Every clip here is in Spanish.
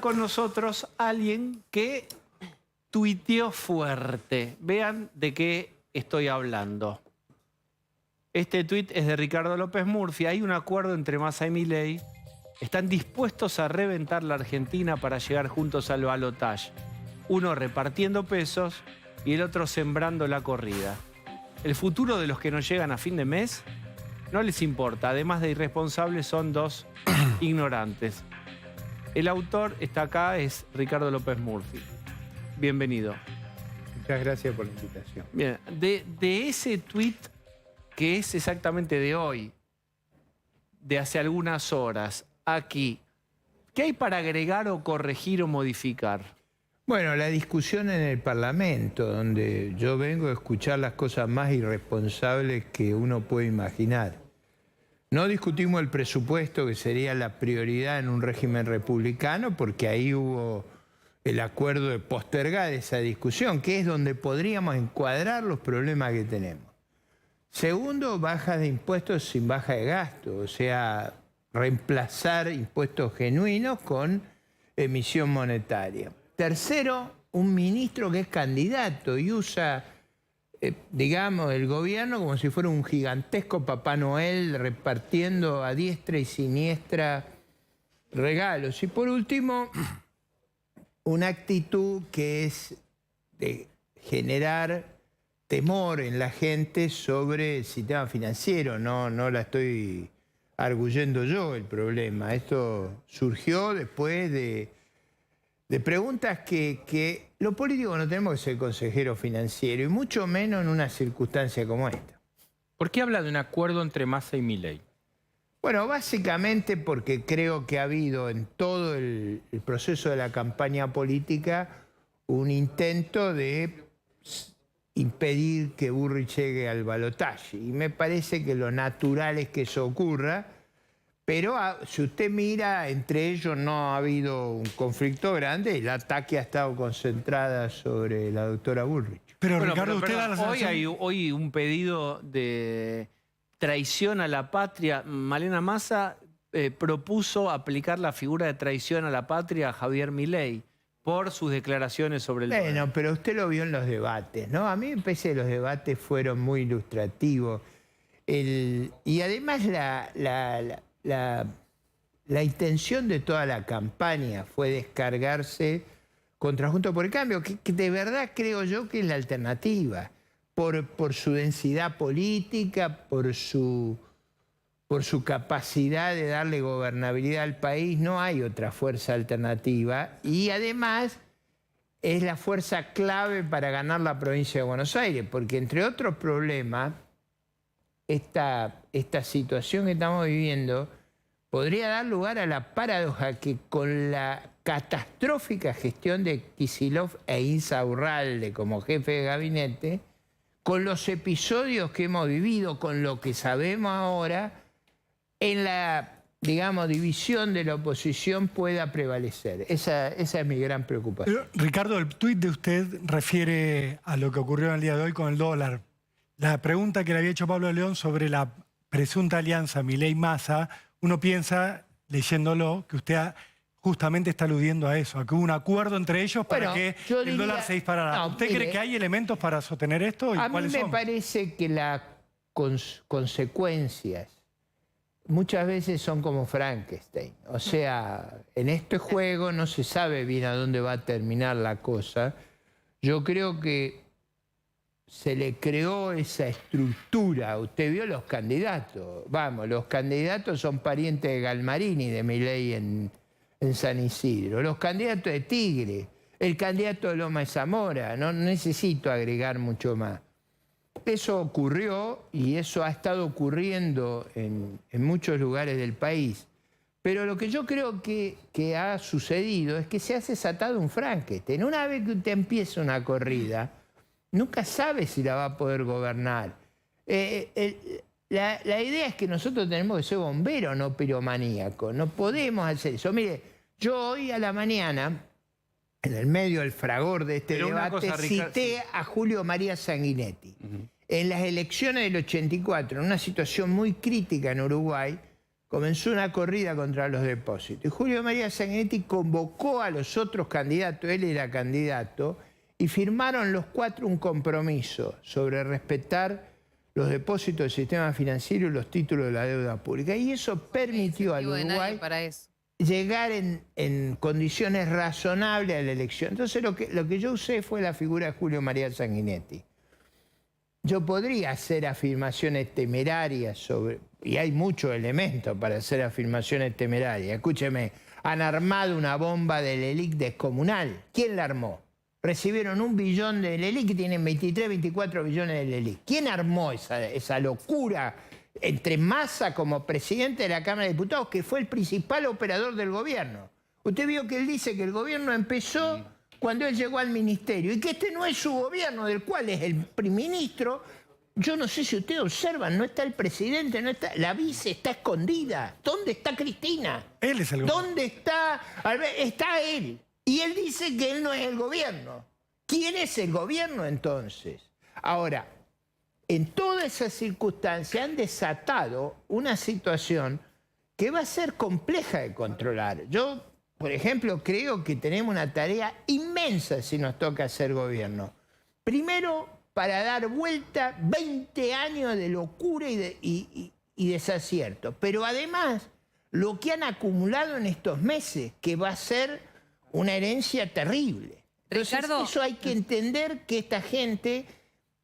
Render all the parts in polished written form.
Con nosotros alguien que tuiteó fuerte. Vean de qué estoy hablando. Este tuit es de Ricardo López Murphy. Hay un acuerdo entre Massa y Milei. Están dispuestos a reventar la Argentina para llegar juntos al balotaje. Uno repartiendo pesos y el otro sembrando la corrida. El futuro de los que no llegan a fin de mes no les importa. Además de irresponsables, son dos ignorantes. El autor está acá, es Ricardo López Murphy. Bienvenido. Muchas gracias por la invitación. Bien, de ese tuit que es exactamente de hoy, de hace algunas horas, aquí, ¿qué hay para agregar o corregir o modificar? Bueno, la discusión en el Parlamento, donde yo vengo a escuchar las cosas más irresponsables que uno puede imaginar. No discutimos el presupuesto, que sería la prioridad en un régimen republicano, porque ahí hubo el acuerdo de postergar esa discusión, que es donde podríamos encuadrar los problemas que tenemos. Segundo, bajas de impuestos sin baja de gasto, o sea, reemplazar impuestos genuinos con emisión monetaria. Tercero, un ministro que es candidato y usa, digamos, el gobierno como si fuera un gigantesco Papá Noel repartiendo a diestra y siniestra regalos. Y por último, una actitud que es de generar temor en la gente sobre el sistema financiero. No la estoy arguyendo yo el problema. Esto surgió después de preguntas que los políticos no tenemos que ser consejeros financieros, y mucho menos en una circunstancia como esta. ¿Por qué habla de un acuerdo entre Massa y Milei? Bueno, básicamente porque creo que ha habido en todo el proceso de la campaña política un intento de impedir que Bullrich llegue al balotaje. Y me parece que lo natural es que eso ocurra. Pero si usted mira, entre ellos no ha habido un conflicto grande. El ataque ha estado concentrado sobre la doctora Bullrich. Pero Bueno, Ricardo, usted da la hoy sensación... hay hoy un pedido de traición a la patria. Malena Massa propuso aplicar la figura de traición a la patria a Javier Milei por sus declaraciones sobre el... Bueno, pero usted lo vio en los debates, ¿no? A mí me parece que los debates fueron muy ilustrativos. Y además la intención de toda la campaña fue descargarse contra Juntos por el Cambio, que de verdad creo yo que es la alternativa, por su densidad política, por su capacidad de darle gobernabilidad al país. No hay otra fuerza alternativa, y además es la fuerza clave para ganar la provincia de Buenos Aires, porque entre otros problemas, esta situación que estamos viviendo podría dar lugar a la paradoja que con la catastrófica gestión de Kicillof e Insaurralde como jefe de gabinete, con los episodios que hemos vivido, con lo que sabemos ahora, en la, digamos, división de la oposición pueda prevalecer. Esa es mi gran preocupación. Pero, Ricardo, el tuit de usted refiere a lo que ocurrió en el día de hoy con el dólar. La pregunta que le había hecho Pablo León sobre la presunta alianza Milei-Massa, uno piensa, leyéndolo, que usted justamente está aludiendo a eso, a que hubo un acuerdo entre ellos para que el dólar se disparara. No, ¿Usted cree que hay elementos para sostener esto? ¿Y a mí cuáles me son? parece que las consecuencias muchas veces son como Frankenstein. O sea, en este juego no se sabe bien a dónde va a terminar la cosa. Yo creo que se le creó esa estructura. Usted vio los candidatos. Vamos, los candidatos son parientes de Galmarini, de Milei en San Isidro. Los candidatos de Tigre, el candidato de Loma de Zamora. No necesito agregar mucho más. Eso ocurrió y eso ha estado ocurriendo en muchos lugares del país. Pero lo que yo creo que ha sucedido es que se ha desatado un Frankenstein. Una vez que usted empieza una corrida, nunca sabe si la va a poder gobernar. La idea es que nosotros tenemos que ser bomberos, no piromaníacos. No podemos hacer eso. Mire, yo hoy a la mañana, en el medio del fragor de este debate, cité a Julio María Sanguinetti. En las elecciones del 84, en una situación muy crítica en Uruguay, comenzó una corrida contra los depósitos. Y Julio María Sanguinetti convocó a los otros candidatos, él era candidato, y firmaron los 4 un compromiso sobre respetar los depósitos del sistema financiero y los títulos de la deuda pública. Y eso permitió al Uruguay para eso. llegar en condiciones razonables a la elección. Entonces lo que yo usé fue la figura de Julio María Sanguinetti. Yo podría hacer afirmaciones temerarias sobre... Y hay muchos elementos para hacer afirmaciones temerarias. Escúcheme, han armado una bomba del ELIC descomunal. ¿Quién la armó? Recibieron 1 billón del ELIC y tienen 23, 24 billones del ELIC. ¿Quién armó esa locura entre Massa como presidente de la Cámara de Diputados, que fue el principal operador del gobierno? Usted vio que él dice que el gobierno empezó cuando él llegó al ministerio y que este no es su gobierno, del cual es el primer ministro. Yo no sé si ustedes observan, no está el presidente, no está, la vice está escondida. ¿Dónde está Cristina? Él es el gobierno. ¿Dónde está? Está él. Y él dice que él no es el gobierno. ¿Quién es el gobierno entonces? Ahora, en todas esas circunstancias han desatado una situación que va a ser compleja de controlar. Yo, por ejemplo, creo que tenemos una tarea inmensa si nos toca hacer gobierno. Primero, para dar vuelta 20 años de locura y desacierto. Pero además, lo que han acumulado en estos meses, que va a ser una herencia terrible. Entonces, Ricardo, eso hay que entender que esta gente,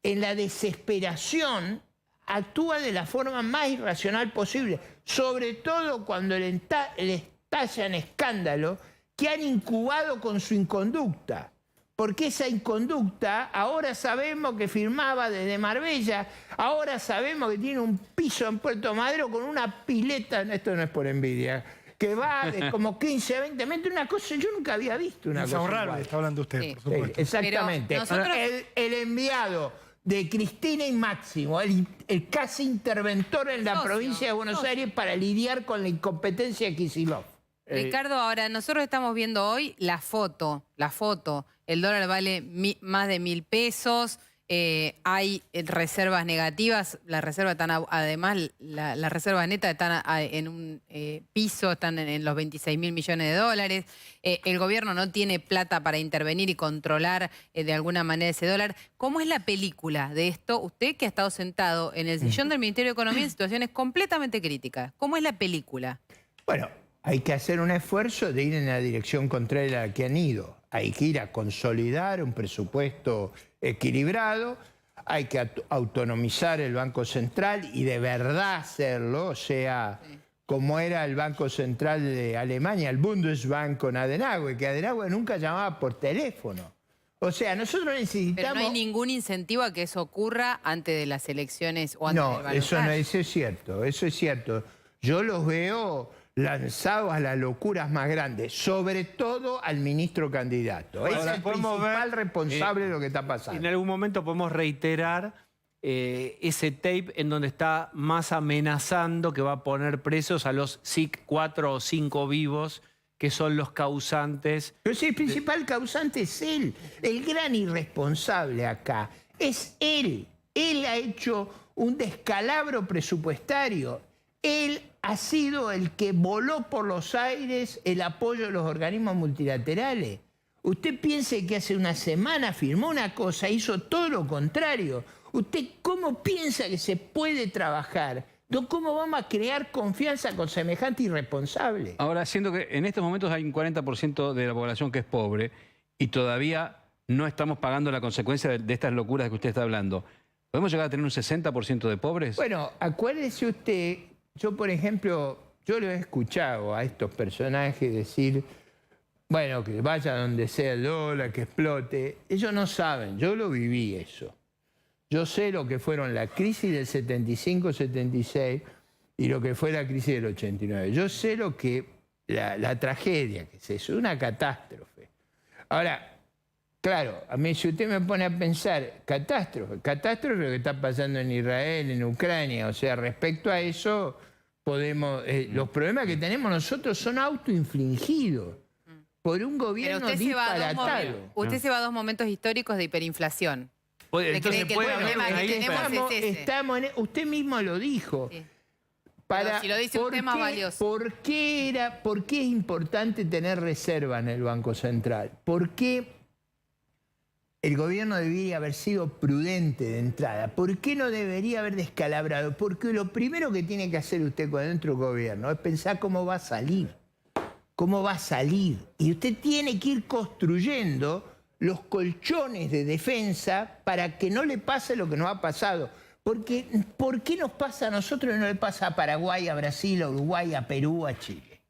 en la desesperación, actúa de la forma más irracional posible. Sobre todo cuando le estallan escándalos que han incubado con su inconducta. Porque esa inconducta, ahora sabemos que firmaba desde Marbella, ahora sabemos que tiene un piso en Puerto Madero con una pileta, esto no es por envidia, que va de como 15 a 20 metros, una cosa yo nunca había visto. Una cosa Insaurrable, igual. está hablando usted, Sí. por supuesto. Sí, exactamente. Pero nosotros- El enviado de Cristina y Máximo, el casi interventor en la Socio, provincia de Buenos socio. Aires para lidiar con la incompetencia de Kicillof. Ricardo, ahora nosotros estamos viendo hoy la foto. El dólar vale más de 1.000 pesos. Hay reservas negativas. La reserva además, la reserva neta están en un piso, están en los 26.000 millones de dólares. El gobierno no tiene plata para intervenir y controlar de alguna manera ese dólar. ¿Cómo es la película de esto? Usted que ha estado sentado en el sillón del Ministerio de Economía en situaciones completamente críticas. ¿Cómo es la película? Bueno, hay que hacer un esfuerzo de ir en la dirección contraria a la que han ido. Hay que ir a consolidar un presupuesto equilibrado, hay que autonomizar el Banco Central y de verdad hacerlo, o sea, como era el Banco Central de Alemania, el Bundesbank con Adenauer, que Adenauer nunca llamaba por teléfono. O sea, nosotros necesitamos... Pero no hay ningún incentivo a que eso ocurra antes de las elecciones o antes del No, balotaje. eso es cierto, eso es cierto. Yo los veo lanzados a las locuras más grandes, sobre todo al ministro candidato. Es Ahora el podemos principal ver, responsable de lo que está En pasando. algún momento podemos reiterar ese tape en donde está más amenazando que va a poner presos a los 4 o 5 vivos que son los causantes. Pero si el principal causante es él, el gran irresponsable acá, es él. Él ha hecho un descalabro presupuestario. Él ha sido el que voló por los aires el apoyo de los organismos multilaterales. Usted piense que hace una semana firmó una cosa, hizo todo lo contrario. ¿Usted cómo piensa que se puede trabajar? ¿Cómo vamos a crear confianza con semejante irresponsable? Ahora, siendo que en estos momentos hay un 40% de la población que es pobre y todavía no estamos pagando la consecuencia de estas locuras de que usted está hablando, ¿podemos llegar a tener un 60% de pobres? Bueno, acuérdese usted, yo por ejemplo, yo lo he escuchado a estos personajes decir, bueno, que vaya donde sea el dólar, que explote. Ellos no saben, yo lo viví eso. Yo sé lo que fueron la crisis del 75-76 y lo que fue la crisis del 89. Yo sé lo que la tragedia que es eso, una catástrofe. Ahora, claro, a mí si usted me pone a pensar, catástrofe lo que está pasando en Israel, en Ucrania, o sea, respecto a eso, podemos, los problemas que tenemos nosotros son autoinfligidos por un Pero gobierno usted se va a disparatado. usted se va a 2 momentos históricos de hiperinflación. Entonces cree que el puede haber problema una que tenemos hiper- es ese. Usted mismo lo dijo. Sí. Pero si lo dice usted, más valioso. ¿Por qué es importante tener reserva en el Banco Central? ¿Por qué el gobierno debería haber sido prudente de entrada? ¿Por qué no debería haber descalabrado? Porque lo primero que tiene que hacer usted cuando entra un gobierno es pensar cómo va a salir. ¿Cómo va a salir? Y usted tiene que ir construyendo los colchones de defensa para que no le pase lo que nos ha pasado. Porque, ¿por qué nos pasa a nosotros y no le pasa a Paraguay, a Brasil, a Uruguay, a Perú, a Chile?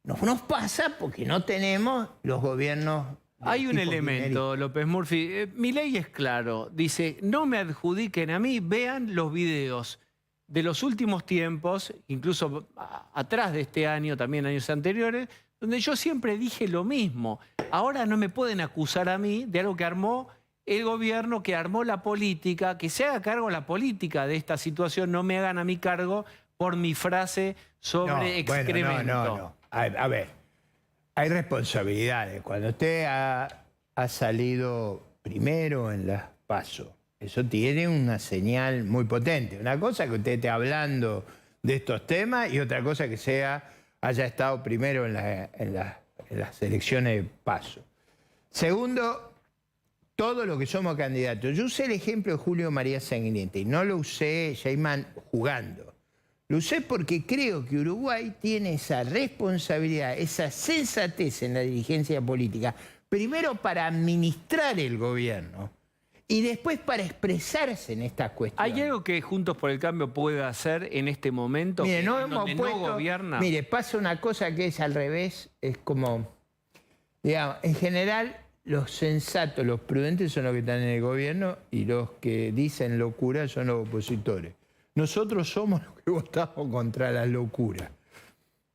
Nos pasa porque no tenemos los gobiernos... Hay un elemento, López Murphy. Milei es claro. Dice, no me adjudiquen a mí, vean los videos de los últimos tiempos, incluso atrás de este año, también años anteriores, donde yo siempre dije lo mismo. Ahora no me pueden acusar a mí de algo que armó el gobierno, que armó la política, que se haga cargo la política de esta situación, no me hagan a mí cargo por mi frase sobre excremento. No. A ver, hay responsabilidades. Cuando usted ha salido primero en las PASO, eso tiene una señal muy potente. Una cosa que usted esté hablando de estos temas y otra cosa que haya estado primero en las elecciones de PASO. Segundo, todo lo que somos candidatos. Yo usé el ejemplo de Julio María Sanguinetti, no lo usé, Sheinman, jugando. Lo usé porque creo que Uruguay tiene esa responsabilidad, esa sensatez en la dirigencia política, primero para administrar el gobierno y después para expresarse en estas cuestiones. ¿Hay algo que Juntos por el Cambio puede hacer en este momento? Mire, no gobierna. Mire, pasa una cosa que es al revés, es como, digamos, en general los sensatos, los prudentes son los que están en el gobierno y los que dicen locura son los opositores. Nosotros somos los que votamos contra la locura.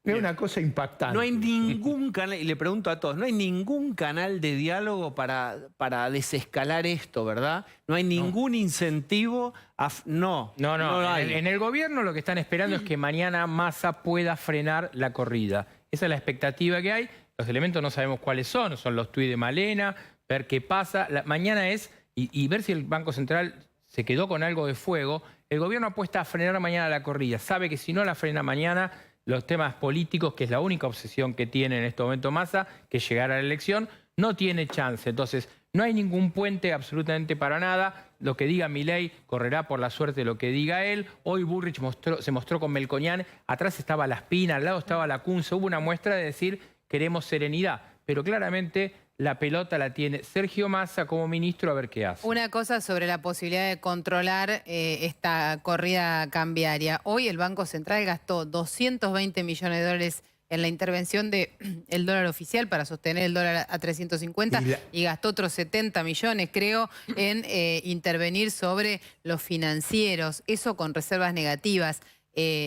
Es una cosa impactante. No hay ningún canal, y le pregunto a todos, no hay ningún canal de diálogo para desescalar esto, ¿verdad? No hay ningún incentivo a... No hay. En el gobierno lo que están esperando es que mañana Massa pueda frenar la corrida. Esa es la expectativa que hay. Los elementos no sabemos cuáles son los tuits de Malena, ver qué pasa. Mañana es, y ver si el Banco Central se quedó con algo de fuego. El gobierno apuesta a frenar mañana la corrida. Sabe que si no la frena mañana, los temas políticos, que es la única obsesión que tiene en este momento Massa, que es llegar a la elección, no tiene chance. Entonces, no hay ningún puente absolutamente para nada. Lo que diga Milei correrá por la suerte de lo que diga él. Hoy Bullrich se mostró con Melconian. Atrás estaba La Espina, al lado estaba Lacunza. Hubo una muestra de decir, queremos serenidad. Pero claramente la pelota la tiene Sergio Massa como ministro, a ver qué hace. Una cosa sobre la posibilidad de controlar esta corrida cambiaria. Hoy el Banco Central gastó 220 millones de dólares en la intervención del dólar oficial para sostener el dólar a 350 y gastó otros 70 millones, creo, en intervenir sobre los financieros, eso con reservas negativas.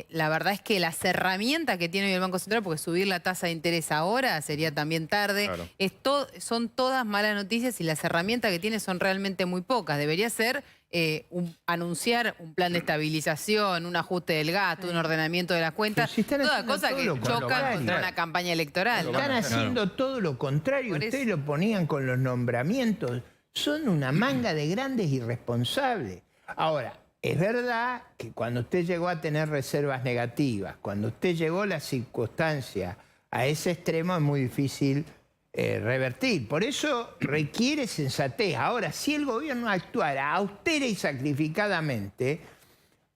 La verdad es que las herramientas que tiene hoy el Banco Central, porque subir la tasa de interés ahora sería también tarde, claro, son todas malas noticias y las herramientas que tiene son realmente muy pocas. Debería ser anunciar un plan de estabilización, un ajuste del gasto, un ordenamiento de las cuentas, toda cosa que chocan contra una campaña electoral. Están haciendo todo lo contrario. Ustedes lo ponían con los nombramientos. Son una manga de grandes irresponsables. Ahora, es verdad que cuando usted llegó a tener reservas negativas, cuando usted llegó a la circunstancia a ese extremo, es muy difícil revertir. Por eso requiere sensatez. Ahora, si el gobierno actuara austera y sacrificadamente,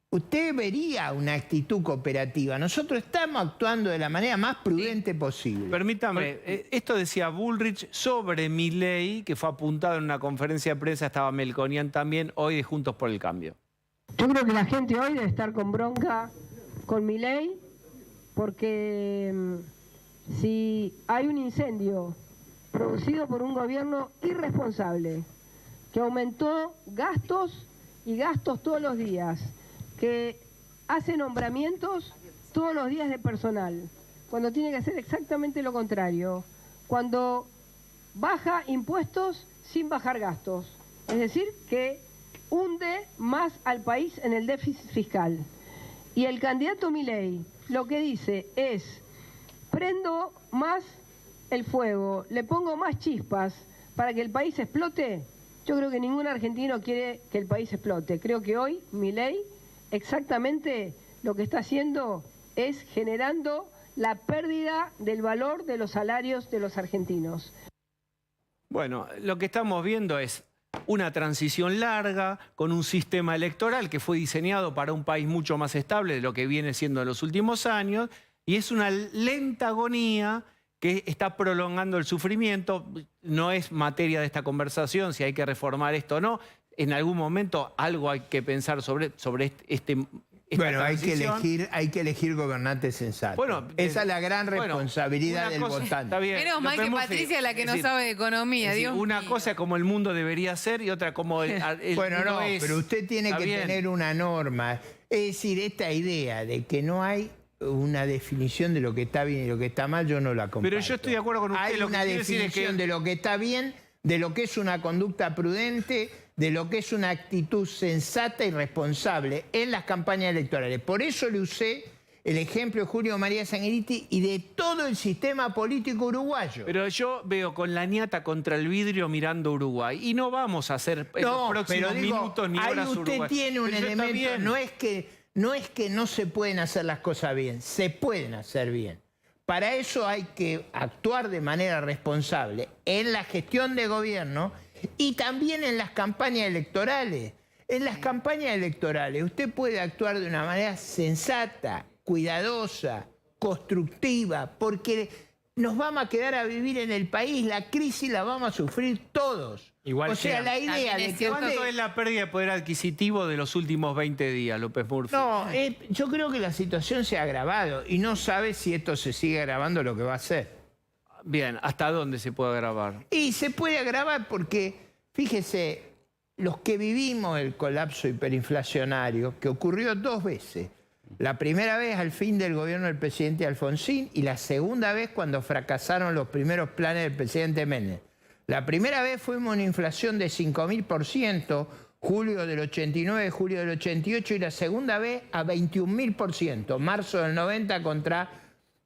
usted vería una actitud cooperativa. Nosotros estamos actuando de la manera más prudente posible. Permítame, esto decía Bullrich sobre Milei, que fue apuntado en una conferencia de prensa, estaba Melconian también, hoy de Juntos por el Cambio. Yo creo que la gente hoy debe estar con bronca con Milei, porque si hay un incendio producido por un gobierno irresponsable, que aumentó gastos y gastos todos los días, que hace nombramientos todos los días de personal, cuando tiene que hacer exactamente lo contrario, cuando baja impuestos sin bajar gastos, es decir, que hunde más al país en el déficit fiscal. Y el candidato Milei lo que dice es, prendo más el fuego, le pongo más chispas para que el país explote. Yo creo que ningún argentino quiere que el país explote. Creo que hoy Milei exactamente lo que está haciendo es generando la pérdida del valor de los salarios de los argentinos. Bueno, lo que estamos viendo es una transición larga con un sistema electoral que fue diseñado para un país mucho más estable de lo que viene siendo en los últimos años, y es una lenta agonía que está prolongando el sufrimiento. No es materia de esta conversación si hay que reformar esto o no. En algún momento algo hay que pensar sobre esta Bueno, transición. hay que elegir gobernantes sensatos. Bueno, esa es la gran bueno, responsabilidad una del cosa- votante. está bien. Menos mal López que Murphy, Patricia es la que es no decir, sabe de economía, es decir, Dios una mío. cosa como el mundo debería ser y otra como el Bueno, mundo no, es. pero usted tiene Está que bien. tener una norma. Es decir, esta idea de que no hay una definición de lo que está bien y lo que está mal, yo no la comparto. Pero yo estoy de acuerdo con usted. Hay Lo que una quiero decir es definición que de lo que está bien, de lo que es una conducta prudente, de lo que es una actitud sensata y responsable en las campañas electorales. Por eso le usé el ejemplo de Julio María Sanguinetti y de todo el sistema político uruguayo. Pero yo veo con la ñata contra el vidrio mirando Uruguay. Y no vamos a hacer en los próximos minutos ni ahí horas usted Uruguay. tiene un Pero eso está elemento, bien. no es que no se pueden hacer las cosas bien, se pueden hacer bien. Para eso hay que actuar de manera responsable en la gestión de gobierno y también en las campañas electorales. En las campañas electorales usted puede actuar de una manera sensata, cuidadosa, constructiva, porque nos vamos a quedar a vivir en el país, la crisis la vamos a sufrir todos. Igual o sea, sea. la idea También de es que cierto. usted- ¿Cuánto es la pérdida de poder adquisitivo de los últimos 20 días, López Murphy? No, yo creo que la situación se ha agravado y no sabe si esto se sigue agravando lo que va a ser. Bien, ¿hasta dónde se puede agravar? Y se puede agravar porque, fíjese, los que vivimos el colapso hiperinflacionario, que ocurrió 2 veces, la primera vez al fin del gobierno del presidente Alfonsín y la segunda vez cuando fracasaron los primeros planes del presidente Menem. La primera vez fuimos una inflación de 5.000%, julio del 89, julio del 88, y la segunda vez a 21.000%, marzo del 90 contra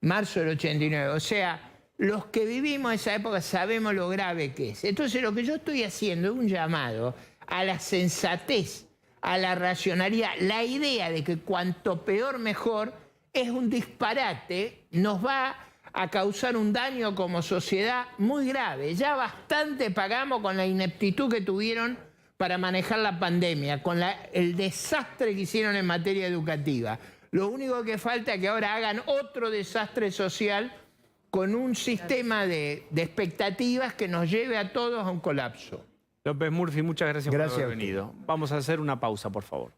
marzo del 89. O sea, los que vivimos esa época sabemos lo grave que es. Entonces lo que yo estoy haciendo es un llamado a la sensatez, a la racionalidad. La idea de que cuanto peor mejor es un disparate, nos va a causar un daño como sociedad muy grave. Ya bastante pagamos con la ineptitud que tuvieron para manejar la pandemia, con el desastre que hicieron en materia educativa. Lo único que falta es que ahora hagan otro desastre social con un sistema de expectativas que nos lleve a todos a un colapso. López Murphy, muchas gracias Gracias por a haber usted. venido. Vamos a hacer una pausa, por favor.